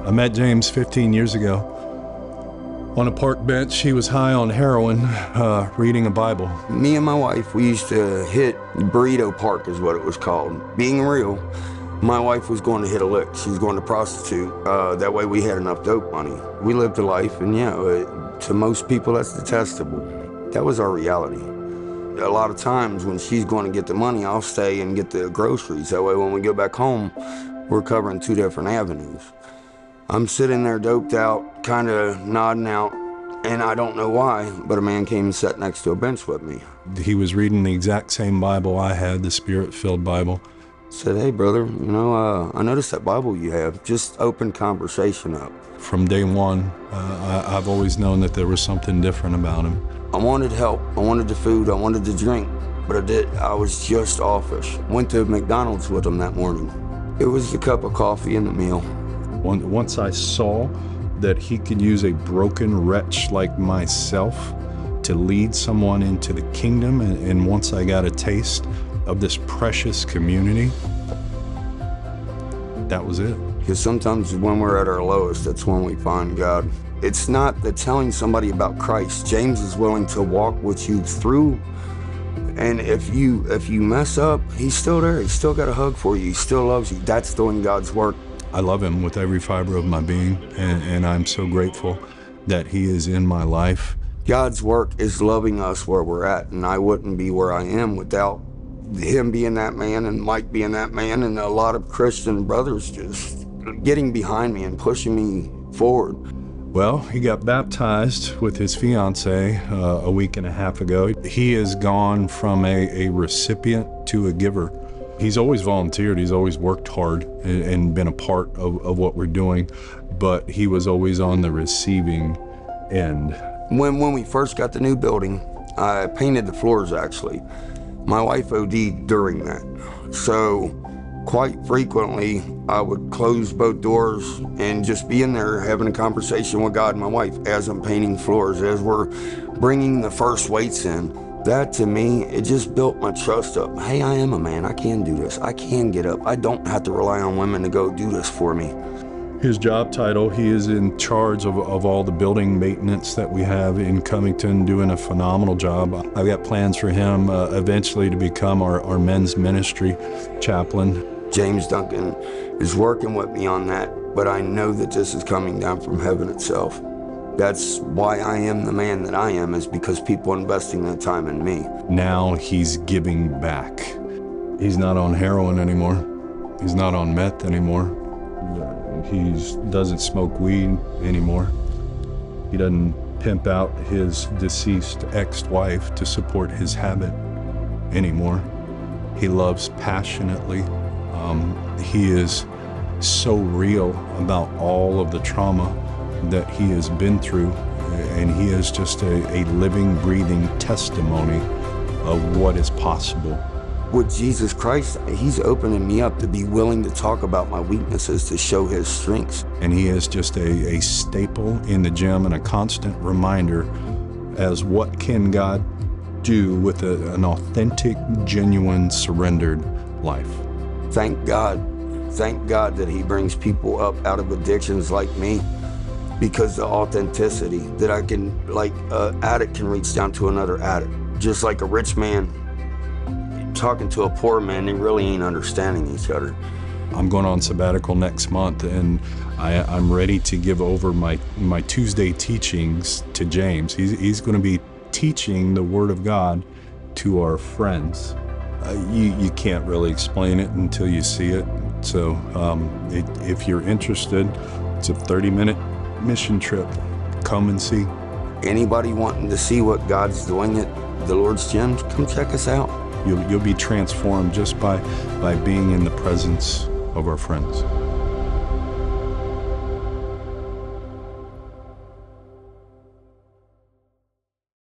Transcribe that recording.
I met James 15 years ago. On a park bench, he was high on heroin, reading a Bible. Me and my wife, we used to hit Burrito Park is what it was called. Being real, my wife was going to hit a lick. She was going to prostitute. That way we had enough dope money. We lived a life, and to most people, that's detestable. That was our reality. A lot of times when she's going to get the money, I'll stay and get the groceries. That way when we go back home, we're covering two different avenues. I'm sitting there doped out, kind of nodding out, and I don't know why, but a man came and sat next to a bench with me. He was reading the exact same Bible I had, the Spirit-filled Bible. Said, hey brother, I noticed that Bible you have. Just open conversation up. From day one, I've always known that there was something different about him. I wanted help, I wanted the food, I wanted the drink, but I was just offish. Went to McDonald's with him that morning. It was the cup of coffee and the meal. Once I saw that he could use a broken wretch like myself to lead someone into the kingdom, and once I got a taste of this precious community, that was it. Because sometimes when we're at our lowest, that's when we find God. It's not the telling somebody about Christ. James is willing to walk with you through, and if you mess up, he's still there. He's still got a hug for you. He still loves you. That's doing God's work. I love him with every fiber of my being, and I'm so grateful that he is in my life. God's work is loving us where we're at, and I wouldn't be where I am without him being that man and Mike being that man and a lot of Christian brothers just getting behind me and pushing me forward. Well, he got baptized with his fiance a week and a half ago. He has gone from a recipient to a giver. He's always volunteered, he's always worked hard and been a part of what we're doing, but he was always on the receiving end. When we first got the new building, I painted the floors actually. My wife OD'd during that. So quite frequently, I would close both doors and just be in there having a conversation with God and my wife as I'm painting floors, as we're bringing the first weights in. That to me, it just built my trust up. Hey, I am a man, I can do this. I can get up. I don't have to rely on women to go do this for me. His job title, he is in charge of all the building maintenance that we have in Covington, doing a phenomenal job. I've got plans for him eventually to become our men's ministry chaplain. James Duncan is working with me on that, but I know that this is coming down from heaven itself. That's why I am the man that I am, is because people are investing their time in me. Now he's giving back. He's not on heroin anymore. He's not on meth anymore. He doesn't smoke weed anymore. He doesn't pimp out his deceased ex-wife to support his habit anymore. He loves passionately. He is so real about all of the trauma that he has been through, and he is just a living, breathing testimony of what is possible. With Jesus Christ, he's opening me up to be willing to talk about my weaknesses, to show his strengths. And he is just a staple in the gym and a constant reminder as what can God do with an authentic, genuine, surrendered life. Thank God that he brings people up out of addictions like me, because the authenticity that I can, like an addict can reach down to another addict. Just like a rich man talking to a poor man, they really ain't understanding each other. I'm going on sabbatical next month, and I'm ready to give over my Tuesday teachings to James. He's going to be teaching the Word of God to our friends. You can't really explain it until you see it. So if you're interested, it's a 30-minute mission trip. Come and see. Anybody wanting to see what God's doing at the Lord's Gym, come check us out. You'll be transformed just by being in the presence of our friends.